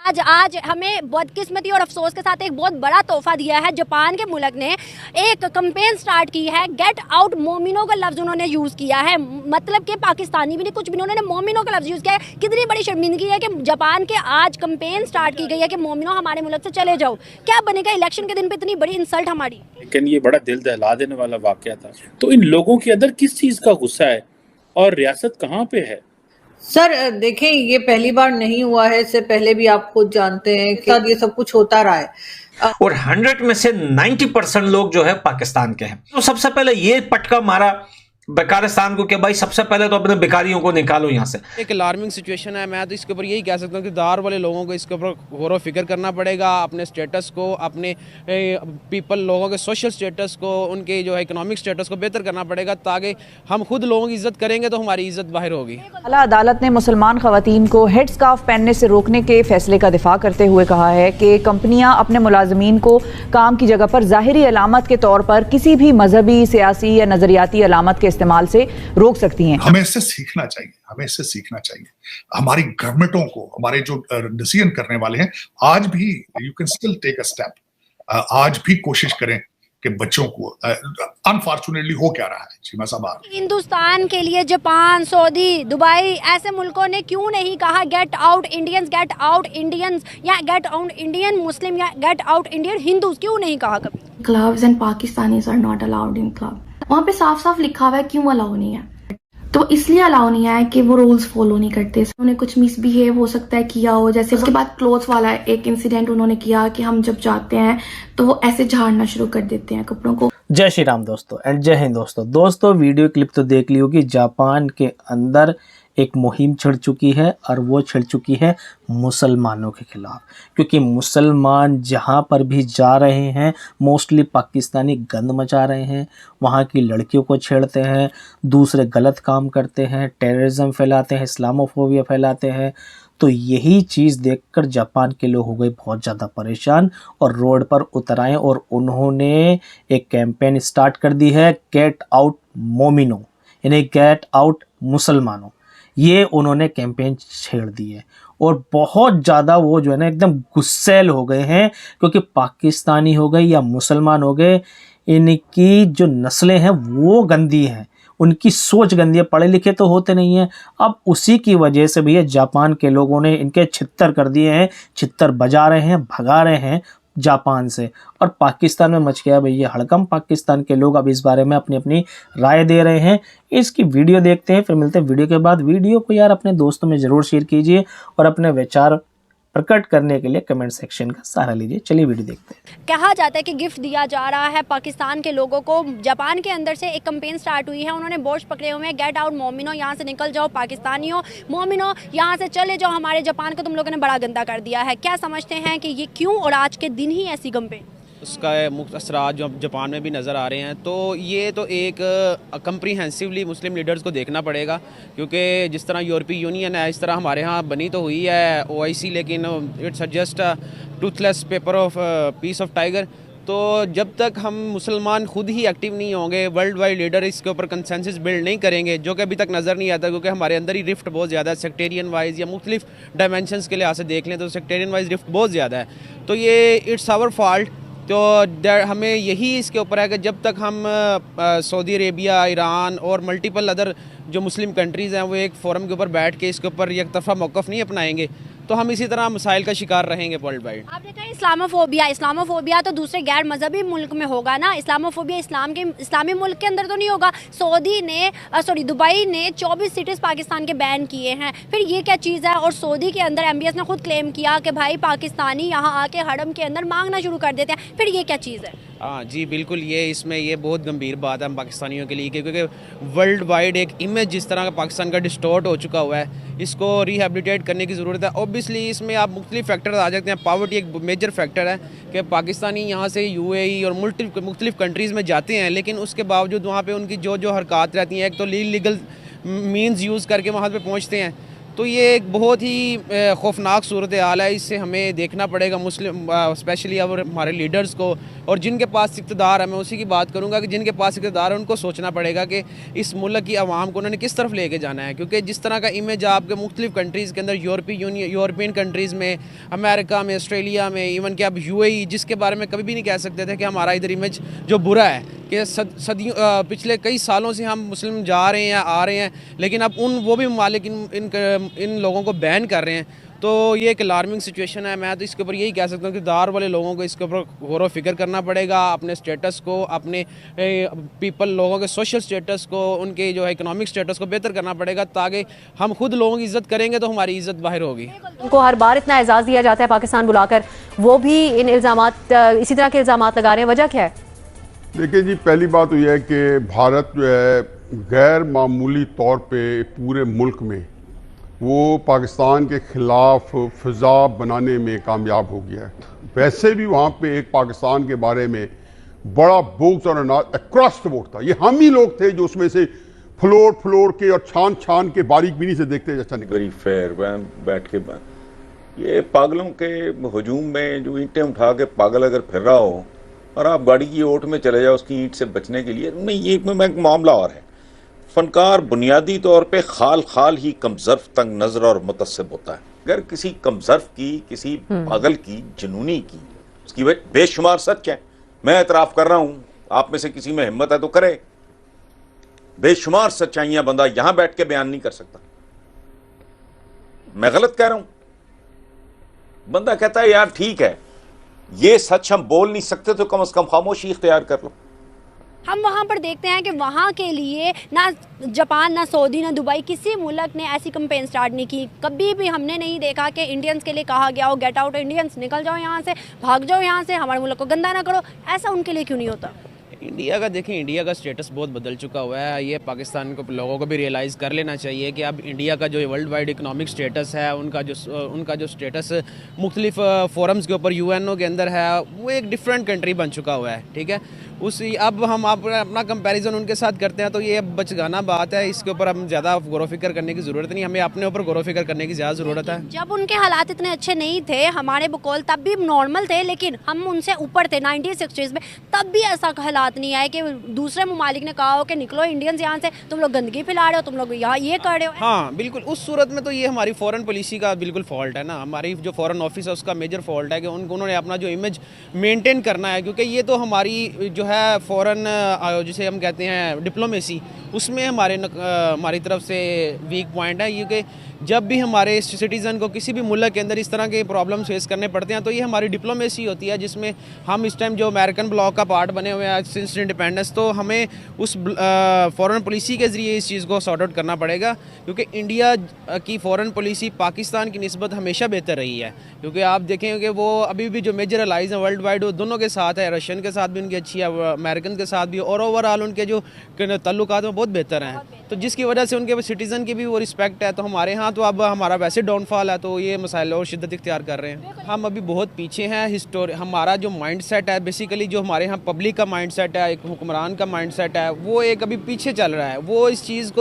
आज आज हमें बदकिस्मती और अफसोस के साथ एक बहुत बड़ा तोहफा दिया है। जापान के मुल्क ने एक कैंपेन स्टार्ट की है, गेट आउट मोमिनो का लफ्ज़ उन्होंने यूज़ किया है। मतलब कि पाकिस्तानी भी नहीं, कुछ भी नहीं, उन्होंने मोमिनो का लफ्ज़ यूज़ किया है। कितनी बड़ी शर्मिंदगी है कि जापान के आज कैंपेन स्टार्ट की गई है कि मोमिनो हमारे मुल्क से चले जाओ। क्या बनेगा इलेक्शन के दिन पे इतनी बड़ी इंसल्ट हमारी। लेकिन ये बड़ा दिल दहला देने वाला वाकया था। तो इन लोगों के अंदर किस चीज़ का गुस्सा है और रियासत कहाँ पे है? सर देखें, ये पहली बार नहीं हुआ है, इससे पहले भी आप खुद जानते हैं कि ये सब कुछ होता रहा है। और 100 में से 90% लोग जो है पाकिस्तान के हैं। तो सबसे पहले ये पटका मारा बेकारिस्तान को कि भाई सबसे पहले तो अपने बेकारियों को निकालो यहाँ से। एक अलार्मिंग सिचुएशन है। मैं तो इसके ऊपर यही कह सकता हूँ कि दार वाले लोगों को इसके ऊपर गौर व फिक्र करना पड़ेगा, अपने स्टेटस को, अपने पीपल लोगों के सोशल स्टेटस को, उनके जो है इकोनॉमिक स्टेटस को बेहतर करना पड़ेगा, ताकि हम खुद लोगों की इज्जत करेंगे तो हमारी इज्जत बाहर होगी। आला अदालत ने मुसलमान खवातीन को हेड स्कार्फ पहनने से रोकने के फैसले का दिफा करते हुए कहा है कि कंपनियां अपने मुलाजमीन को काम की जगह पर ज़ाहिरी अलामत के तौर पर किसी भी मजहबी, सियासी या नजरियाती अलामत के इस्तेमाल से रोक सकती हैं। हमें इससे सीखना चाहिए, हमें इससे सीखना चाहिए। हमारी गवर्नमेंटों को, हमारे जो डिसीजन करने वाले हैं, आज भी you can still take a step. आज भी कोशिश करें कि बच्चों को, अनफॉर्चुनेटली हो क्या रहा है सीमा साहब, हिंदुस्तान के लिए जापान, सऊदी, दुबई ऐसे मुल्कों ने क्यों नहीं कहा get out Indians, get out Indians, या गेट आउट इंडियन मुस्लिम, या गेट आउट इंडियन हिंदूज, क्यों नहीं कहा कभी? Clubs and Pakistanis are not allowed in club. वहाँ पे साफ साफ लिखा हुआ है क्यों अलाउ नहीं है। तो इसलिए अलाउ नहीं है कि वो रूल्स फॉलो नहीं करते, उन्होंने कुछ मिसबिहेव हो सकता है किया हो। जैसे उसके बाद क्लोथ्स वाला एक इंसिडेंट उन्होंने किया कि हम जब जाते हैं तो वो ऐसे झाड़ना शुरू कर देते हैं कपड़ों को। जय श्री राम दोस्तों एंड जय हिंद दोस्तों वीडियो क्लिप तो देख ली होगी। जापान के अंदर एक मुहिम छिड़ चुकी है और वो छिड़ चुकी है मुसलमानों के खिलाफ, क्योंकि मुसलमान जहाँ पर भी जा रहे हैं मोस्टली पाकिस्तानी गंद मचा रहे हैं, वहाँ की लड़कियों को छेड़ते हैं, दूसरे गलत काम करते हैं, टेररिज्म फैलाते हैं, इस्लामोफोबिया फैलाते हैं। तो यही चीज़ देखकर जापान के लोग हो गए बहुत ज़्यादा परेशान और रोड पर उतर आए और उन्होंने एक कैंपेन स्टार्ट कर दी है, गेट आउट मोमिनो, यानी गेट आउट मुसलमानों। ये उन्होंने कैंपेन छेड़ दी है और बहुत ज़्यादा वो जो है ना एकदम गुस्सैल हो गए हैं, क्योंकि पाकिस्तानी हो गए या मुसलमान हो गए, इनकी जो नस्लें हैं वो गंदी हैं, उनकी सोच गंदी है, पढ़े लिखे तो होते नहीं हैं। अब उसी की वजह से भैया जापान के लोगों ने इनके छित्तर कर दिए हैं, छित्तर बजा रहे हैं, भगा रहे हैं जापान से। और पाकिस्तान में मच गया भैया हड़कंप। पाकिस्तान के लोग अब इस बारे में अपनी अपनी राय दे रहे हैं। इसकी वीडियो देखते हैं, फिर मिलते हैं वीडियो के बाद। वीडियो को यार अपने दोस्तों में ज़रूर शेयर कीजिए और अपने विचार प्रकट करने के लिए कमेंट सेक्शन का सहारा लीजिए। चलिए वीडियो देखते हैं। कहा जाता है कि गिफ्ट दिया जा रहा है पाकिस्तान के लोगों को। जापान के अंदर से एक कैंपेन स्टार्ट हुई है, उन्होंने बोर्ड्स पकड़े हुए हैं, गेट आउट मोमिनो, यहाँ से निकल जाओ पाकिस्तानियों, मोमिनो यहाँ से चले जाओ, हमारे जापान को तुम लोगों ने बड़ा गंदा कर दिया है। क्या समझते हैं कि ये क्यों और आज के दिन ही ऐसी कैंपेन? उसका मुख्य असरात जो जापान में भी नज़र आ रहे हैं। तो ये तो एक कंप्रीहेंसिवली मुस्लिम लीडर्स को देखना पड़ेगा, क्योंकि जिस तरह यूरोपीय यूनियन है इस तरह हमारे यहाँ बनी तो हुई है OIC, लेकिन it's just Toothless paper of peace of tiger. तो जब तक हम मुसलमान खुद ही एक्टिव नहीं होंगे, वर्ल्ड वाइड लीडर इसके ऊपर कंसेंसस बिल्ड नहीं करेंगे, जो कि अभी तक नज़र नहीं आता, क्योंकि हमारे अंदर ही रिफ्ट बहुत ज़्यादा है सेक्टेरियन वाइज या मुख्तलिफ डायमेंशंस के लिहाज से देख लें तो सेक्टेरियन वाइज रिफ्ट बहुत ज़्यादा है। तो ये इट्स आवर फॉल्ट। तो हमें यही इसके ऊपर है कि जब तक हम सऊदी अरेबिया, ईरान और मल्टीपल अदर जो मुस्लिम कंट्रीज़ हैं वो एक फोरम के ऊपर बैठ के इसके ऊपर एक तरफा मौक़िफ़ नहीं अपनाएंगे, तो हम इसी तरह मसाइल का शिकार रहेंगे वर्ल्ड वाइड। आपने कहा इस्लामोफोबिया तो दूसरे गैर मजहबी मुल्क में होगा ना, इस्लामोफोबिया इस्लामी मुल्क के अंदर तो नहीं होगा। दुबई ने 24 सिटीज़ पाकिस्तान के बैन किए हैं, फिर ये क्या चीज़ है? और सऊदी के अंदर MBS ने खुद क्लेम किया कि भाई पाकिस्तानी यहाँ आके हरम के अंदर मांगना शुरू कर देते हैं, फिर ये क्या चीज़ है? हाँ जी बिल्कुल, ये बहुत गंभीर बात है हम पाकिस्तानियों के लिए, क्योंकि वर्ल्ड वाइड एक इमेज जिस तरह का पाकिस्तान का डिस्टॉर्ट हो चुका हुआ है, इसको रिहेबिलिटेट करने की ज़रूरत है। ऑब्वियसली इसमें आप मुख्तलिफ फैक्टर आ सकते हैं। पावर्टी एक मेजर फैक्टर है कि पाकिस्तानी यहाँ से UAE और मुख्तलिफ कंट्रीज़ में जाते हैं, लेकिन उसके बावजूद वहाँ पे उनकी जो हरकत रहती हैं, एक तो लीगल मीन्स यूज़ करके वहाँ पे पहुँचते हैं, तो ये एक बहुत ही खौफनाक सूरत हाल है। इससे हमें देखना पड़ेगा मुस्लिम स्पेशली अब हमारे लीडर्स को, और जिनके पास इक़्तिदार है, मैं उसी की बात करूंगा कि जिनके पास इक़्तिदार है उनको सोचना पड़ेगा कि इस मुल्क की आवाम को उन्होंने किस तरफ लेके जाना है। क्योंकि जिस तरह का इमेज आपके मुख्तलिफ कंट्रीज़ के अंदर, यूरोपियन कंट्रीज़ में, अमेरिका में, ऑस्ट्रेलिया में, इवन कि अब UAE, जिसके बारे में कभी भी नहीं कह सकते थे कि हमारा इधर इमेज जो बुरा है, कि सदियों पिछले कई सालों से हम मुस्लिम जा रहे हैं, आ रहे हैं, लेकिन अब वो भी ममालिक इन लोगों को बैन कर रहे हैं। तो ये एक अलार्मिंग सिचुएशन है। मैं तो इसके ऊपर यही कह सकता हूँ कि दार वाले लोगों को इसके ऊपर गौर व फिक्र करना पड़ेगा, अपने स्टेटस को, अपने लोगों के सोशल स्टेटस को, उनके जो है इकोनॉमिक स्टेटस को बेहतर करना पड़ेगा, ताकि हम खुद लोगों की इज़्ज़त करेंगे तो हमारी इज़्ज़त बाहर होगी। उनको हर बार इतना एजाज़ दिया जाता है पाकिस्तान बुलाकर, वो भी इन इल्ज़ामात, इसी तरह के इल्ज़ामात लगा रहे हैं। वजह क्या है? देखिए जी, पहली बात तो यह है कि भारत जो है गैर मामूली तौर पे पूरे मुल्क में वो पाकिस्तान के ख़िलाफ़ फ़िज़ा बनाने में कामयाब हो गया है। वैसे भी वहाँ पे एक पाकिस्तान के बारे में बड़ा बुग़्ज़ और अनाज अक्रॉस द बोर्ड था। ये हम ही लोग थे जो उसमें से फ्लोर के और छान के बारीक बीनी से देखते अच्छा निकल। वेरी फेयर बैठ के ये पागलों के हजूम में जो ईंटें उठा के पागल अगर फिर रहा हो और आप गाड़ी की ओट में चले जाओ उसकी ईंट से बचने के लिए, नहीं, ये एक मामला और है। फनकार बुनियादी तौर पे खाल ही कमजर्फ, तंग नजर और मुतस्सिब होता है। अगर किसी कमजर्फ की, किसी पागल की, जुनूनी की, उसकी वजह बेशुमार सच है। मैं एतराफ़ कर रहा हूँ, आप में से किसी में हिम्मत है तो करे। बेशुमार सच्चाइयां बंदा यहां बैठ के बयान नहीं कर सकता। मैं गलत कह रहा हूं? बंदा कहता है यार ठीक है, ये सच हम बोल नहीं सकते तो कम से कम खामोशी इख्तियार कर लो। हम वहाँ पर देखते हैं कि वहाँ के लिए ना जापान, ना सऊदी, ना दुबई, किसी मुल्क ने ऐसी कैंपेन स्टार्ट नहीं की। कभी भी हमने नहीं देखा कि इंडियंस के लिए कहा गया हो गेट आउट इंडियंस, निकल जाओ यहाँ से, भाग जाओ यहाँ से, हमारे मुल्क को गंदा ना करो। ऐसा उनके लिए क्यों नहीं होता? इंडिया का देखें, इंडिया का स्टेटस बहुत बदल चुका हुआ है। ये पाकिस्तान को लोगों को भी रियलाइज़ कर लेना चाहिए कि अब इंडिया का जो वर्ल्ड वाइड इकनॉमिक स्टेटस है, उनका जो स्टेटस मुख्तलिफ फोरम्स के ऊपर UNO के अंदर है, वो एक डिफरेंट कंट्री बन चुका हुआ है। ठीक है, अब हम अपना कंपैरिजन उनके साथ करते हैं तो ये बचगाना बात है। इसके ऊपर हम ज़्यादा गौर फिक्र करने की ज़रूरत नहीं, हमें अपने ऊपर गौर फिक्र करने की ज़्यादा ज़रूरत है। जब उनके हालात इतने अच्छे नहीं थे, हमारे बकौल तब भी नॉर्मल थे, लेकिन हम उनसे ऊपर थे 1960s में, तब भी ऐसा हालात नहीं आए कि दूसरे ममालिक ने कहा हो कि निकलो इंडियंस यहाँ से, तुम लोग गंदगी फैला रहे हो, तुम लोग यहाँ ये कर रहे हो। हाँ बिल्कुल, उस सूरत में तो ये हमारी फॉरेन पॉलिसी का बिल्कुल फॉल्ट है ना। हमारी जो फॉरेन ऑफिस है उसका मेजर फॉल्ट है कि उन्होंने अपना जो इमेज मेंटेन करना है, क्योंकि ये तो हमारी जो है फॉरेन जिसे हम कहते हैं डिप्लोमेसी, उसमें हमारी तरफ से वीक पॉइंट है। क्योंकि जब भी हमारे सिटीज़न को किसी भी मुल्क के अंदर इस तरह के प्रॉब्लम फेस करने पड़ते हैं तो ये हमारी डिप्लोमेसी होती है, जिसमें हम इस टाइम जो अमेरिकन ब्लॉक का पार्ट बने हुए हैं सिंस इंडिपेंडेंस, तो हमें उस फॉरेन पॉलिसी के ज़रिए इस चीज़ को सॉर्ट आउट करना पड़ेगा। क्योंकि इंडिया की फॉरेन पॉलिसी पाकिस्तान की निस्बत हमेशा बेहतर रही है। क्योंकि आप देखेंगे वो अभी भी जो मेजर अलाइज हैं वर्ल्ड वाइड, वो दोनों के साथ है, रशियन के साथ भी उनकी अच्छी है, अमेरिकन के साथ भी, और ओवरऑल उनके जो ताल्लुकात हैं बहुत बेहतर हैं। तो जिसकी वजह से उनके सिटीज़न की भी वो रिस्पेक्ट है। तो हमारे यहाँ तो अब हमारा वैसे डाउनफॉल है, तो ये मसाइल और शिद्दत इख्तियार कर रहे हैं। हम अभी बहुत पीछे हैं। हमारा जो माइंड सेट है, बेसिकली जो हमारे यहाँ पब्लिक का माइंड सेट है, एक हुक्मरान का माइंड सेट है, वो एक अभी पीछे चल रहा है। वो इस चीज़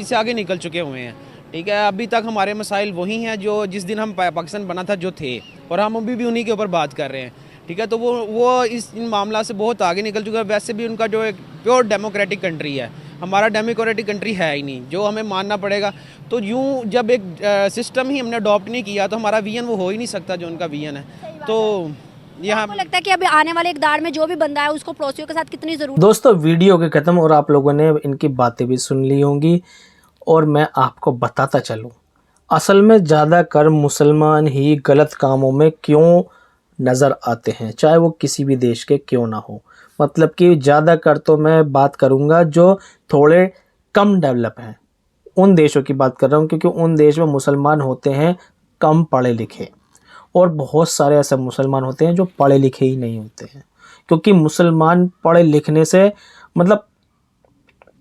से आगे निकल चुके हुए हैं। ठीक है, अभी तक हमारे मसाइल वही हैं जो जिस दिन हम पाकिस्तान बना था जो थे, और हम अभी भी उन्हीं के ऊपर बात कर रहे हैं। ठीक है, तो वो इन मामला से बहुत आगे निकल चुका है। वैसे भी उनका जो एक प्योर डेमोक्रेटिक कंट्री है, हमारा डेमोक्रेटिक कंट्री है ही नहीं, जो हमें मानना पड़ेगा। तो यूँ जब एक सिस्टम ही हमने अडॉप्ट नहीं किया तो हमारा विजन वो हो ही नहीं सकता जो उनका विजन है। तो यहाँ आपको लगता है कि अभी आने वाले इक़्तिदार में जो भी बंदा है उसको पड़ोसियों के साथ कितनी ज़रूरत? दोस्तों वीडियो के ख़त्म, और आप लोगों ने इनकी बातें भी सुन ली होंगी, और मैं आपको बताता चलूँ असल में ज़्यादा कर मुसलमान ही गलत कामों में क्यों नज़र आते हैं, चाहे वो किसी भी देश के क्यों ना हो। मतलब कि ज़्यादा कर तो मैं बात करूँगा जो थोड़े कम डेवलप हैं, उन देशों की बात कर रहा हूँ, क्योंकि उन देश में मुसलमान होते हैं कम पढ़े लिखे, और बहुत सारे ऐसे मुसलमान होते हैं जो पढ़े लिखे ही नहीं होते हैं। क्योंकि मुसलमान पढ़े लिखने से मतलब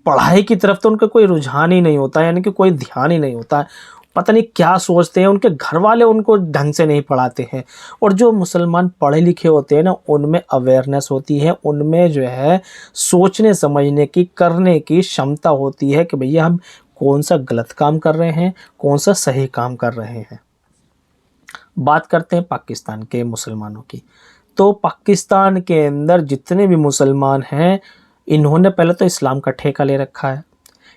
पढ़ाई की तरफ तो उनका कोई रुझान ही नहीं होता है, यानी कि कोई ध्यान ही नहीं होता है। पता नहीं क्या सोचते हैं, उनके घर वाले उनको ढंग से नहीं पढ़ाते हैं। और जो मुसलमान पढ़े लिखे होते हैं ना, उनमें अवेयरनेस होती है, उनमें जो है सोचने समझने की, करने की क्षमता होती है कि भैया हम कौन सा गलत काम कर रहे हैं, कौन सा सही काम कर रहे हैं। बात करते हैं पाकिस्तान के मुसलमानों की। तो पाकिस्तान के अंदर जितने भी मुसलमान हैं, इन्होंने पहले तो इस्लाम का ठेका ले रखा है।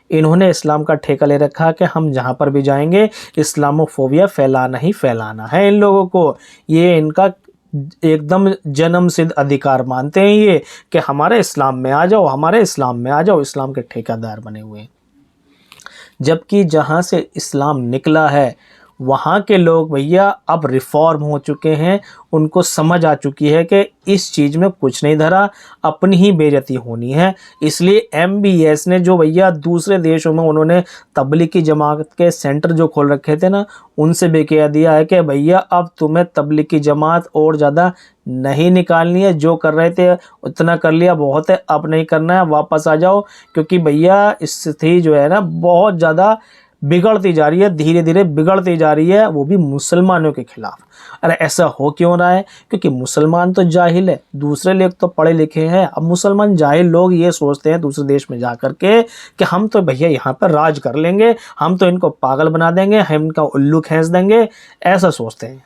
इन्होंने इस्लाम का ठेका ले रखा है कि हम जहाँ पर भी जाएंगे इस्लामोफोबिया फैलाना ही फैलाना है इन लोगों को। ये इनका एकदम जन्म सिद्ध अधिकार मानते हैं ये कि हमारे इस्लाम में आ जाओ, हमारे इस्लाम में आ जाओ, इस्लाम के ठेकेदार बने हुए हैं। जबकि जहाँ से इस्लाम निकला है वहाँ के लोग भैया अब रिफॉर्म हो चुके हैं, उनको समझ आ चुकी है कि इस चीज़ में कुछ नहीं धरा, अपनी ही बेइज्जती होनी है। इसलिए MBS ने जो भैया दूसरे देशों में उन्होंने तबलीगी जमात के सेंटर जो खोल रखे थे ना, उनसे भी कह दिया है कि भैया अब तुम्हें तबलीगी जमात और ज़्यादा नहीं निकालनी है, जो कर रहे थे उतना कर लिया, बहुत है, अब नहीं करना है, वापस आ जाओ। क्योंकि भैया स्थिति जो है ना बहुत ज़्यादा बिगड़ती जा रही है, धीरे धीरे बिगड़ती जा रही है, वो भी मुसलमानों के खिलाफ। अरे ऐसा हो क्यों रहा है? क्योंकि मुसलमान तो जाहिल है, दूसरे लोग तो पढ़े लिखे हैं। अब मुसलमान जाहिल लोग ये सोचते हैं दूसरे देश में जा कर के कि हम तो भैया यहाँ पर राज कर लेंगे, हम तो इनको पागल बना देंगे, हम इनका उल्लू खींच देंगे, ऐसा सोचते हैं।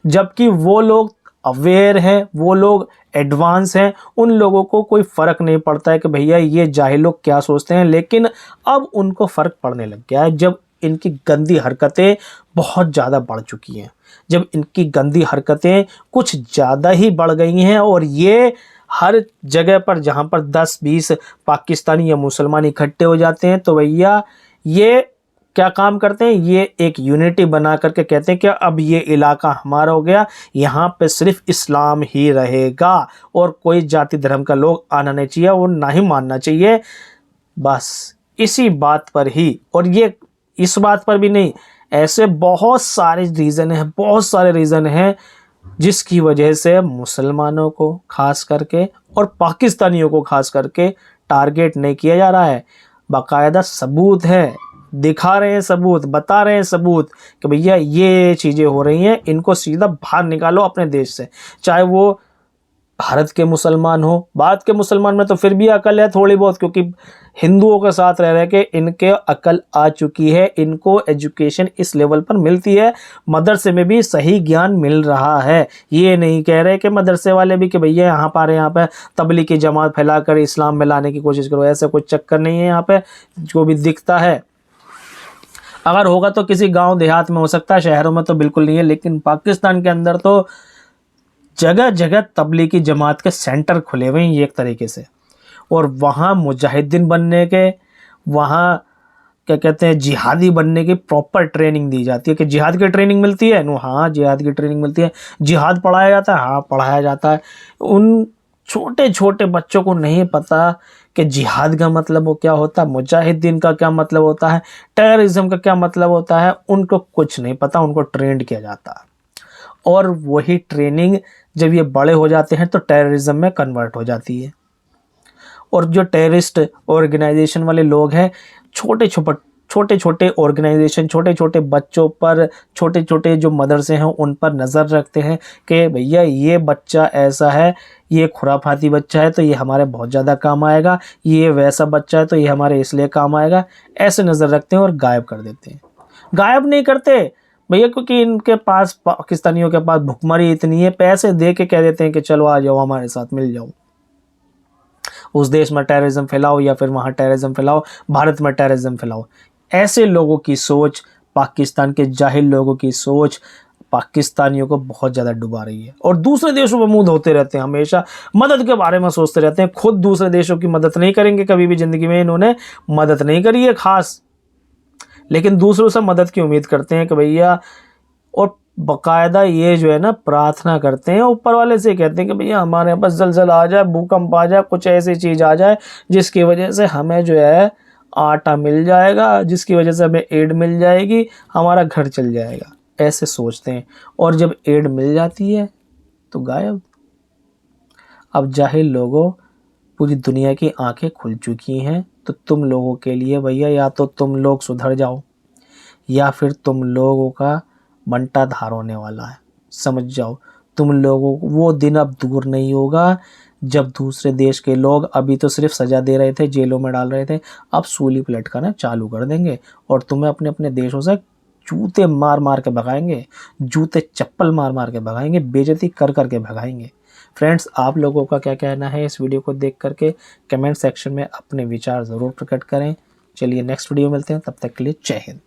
जबकि वो लोग अवेयर हैं, वो लोग एडवांस हैं, उन लोगों को कोई फ़र्क नहीं पड़ता है कि भैया ये जाहिल लोग क्या सोचते हैं। लेकिन अब उनको फ़र्क पड़ने लग गया है जब इनकी गंदी हरकतें बहुत ज़्यादा बढ़ चुकी हैं, जब इनकी गंदी हरकतें कुछ ज़्यादा ही बढ़ गई हैं। और ये हर जगह पर जहाँ पर 10-20 पाकिस्तानी या मुसलमान इकट्ठे हो जाते हैं तो भैया ये क्या काम करते हैं, ये एक यूनिटी बना करके कहते हैं कि अब ये इलाका हमारा हो गया, यहाँ पे सिर्फ इस्लाम ही रहेगा और कोई जाति धर्म का लोग आना नहीं चाहिए और ना ही मानना चाहिए। बस इसी बात पर ही, और ये इस बात पर भी नहीं, ऐसे बहुत सारे रीज़न हैं, बहुत सारे रीज़न हैं जिसकी वजह से मुसलमानों को खास करके और पाकिस्तानियों को खास करके टारगेट नहीं किया जा रहा है। बाकायदा सबूत है, दिखा रहे हैं सबूत, बता रहे हैं सबूत कि भैया ये चीज़ें हो रही हैं, इनको सीधा बाहर निकालो अपने देश से। चाहे वो भारत के मुसलमान हो, भारत के मुसलमान में तो फिर भी अकल है थोड़ी बहुत, क्योंकि हिंदुओं के साथ रह रहे के इनके अकल आ चुकी है, इनको एजुकेशन इस लेवल पर मिलती है, मदरसे में भी सही ज्ञान मिल रहा है। ये नहीं कह रहे कि मदरसे वाले भी कि भैया यहाँ पर तबलीगी जमात फैलाकर इस्लाम में लाने की कोशिश करो, ऐसा कोई चक्कर नहीं है। यहाँ पे जो भी दिखता है, अगर होगा तो किसी गांव देहात में हो सकता है, शहरों में तो बिल्कुल नहीं है। लेकिन पाकिस्तान के अंदर तो जगह जगह तबलीगी जमात के सेंटर खुले हुए हैं ये एक तरीके से, और वहाँ मुजाहिदीन बनने के, वहाँ क्या कहते हैं जिहादी बनने की प्रॉपर ट्रेनिंग दी जाती है। कि जिहाद की ट्रेनिंग मिलती है नो, हाँ जिहाद की ट्रेनिंग मिलती है। जिहाद पढ़ाया जाता है, हाँ पढ़ाया जाता है। उन छोटे छोटे बच्चों को नहीं पता कि जिहाद का मतलब वो क्या होता है, मुजाहिदीन का क्या मतलब होता है, टेररिज्म का क्या मतलब होता है, उनको कुछ नहीं पता। उनको ट्रेंड किया जाता है और वही ट्रेनिंग जब ये बड़े हो जाते हैं तो टेररिज्म में कन्वर्ट हो जाती है। और जो टेररिस्ट ऑर्गेनाइजेशन वाले लोग हैं, छोटे छोटे ऑर्गेनाइजेशन, छोटे छोटे बच्चों पर, छोटे छोटे जो मदरसे हैं उन पर नज़र रखते हैं कि भैया ये बच्चा ऐसा है, ये खुराफाती बच्चा है तो ये हमारे बहुत ज़्यादा काम आएगा, ये वैसा बच्चा है तो ये हमारे इसलिए काम आएगा, ऐसे नज़र रखते हैं और गायब कर देते हैं। गायब नहीं करते भैया, क्योंकि इनके पास, पाकिस्तानियों के पास भुखमरी इतनी है, पैसे दे के कह देते हैं कि चलो आ जाओ हमारे साथ, मिल जाओ, उस देश में टेररिज्म फैलाओ या फिर वहाँ टेररिज्म फैलाओ, भारत में टेररिज्म फैलाओ। ऐसे लोगों की सोच, पाकिस्तान के जाहिल लोगों की सोच पाकिस्तानियों को बहुत ज़्यादा डुबा रही है। और दूसरे देशों पर मुंह धोते रहते हैं, हमेशा मदद के बारे में सोचते रहते हैं। खुद दूसरे देशों की मदद नहीं करेंगे, कभी भी ज़िंदगी में इन्होंने मदद नहीं करी है खास, लेकिन दूसरों से मदद की उम्मीद करते हैं कि भैया, और बाकायदा ये जो है ना प्रार्थना करते हैं ऊपर वाले से, कहते हैं कि भैया हमारे पास जलजला आ जाए, भूकंप आ जाए, कुछ ऐसी चीज़ आ जाए जिसकी वजह से हमें जो है आटा मिल जाएगा, जिसकी वजह से हमें एड मिल जाएगी, हमारा घर चल जाएगा, ऐसे सोचते हैं। और जब एड मिल जाती है तो गायब। अब जाहिल लोगों, पूरी दुनिया की आंखें खुल चुकी हैं, तो तुम लोगों के लिए भैया या तो तुम लोग सुधर जाओ या फिर तुम लोगों का बंटा धार होने वाला है। समझ जाओ, तुम लोगों को वो दिन अब दूर नहीं होगा जब दूसरे देश के लोग अभी तो सिर्फ सजा दे रहे थे, जेलों में डाल रहे थे, अब सूली पे लटकाना चालू कर देंगे और तुम्हें अपने अपने देशों से जूते मार मार के भगाएंगे, जूते चप्पल मार मार के भगाएंगे, बेइज्जती कर कर के भगाएंगे। फ्रेंड्स, आप लोगों का क्या कहना है इस वीडियो को देख करके कमेंट सेक्शन में अपने विचार ज़रूर प्रकट करें। चलिए नेक्स्ट वीडियो मिलते हैं, तब तक के लिए जय हिंद।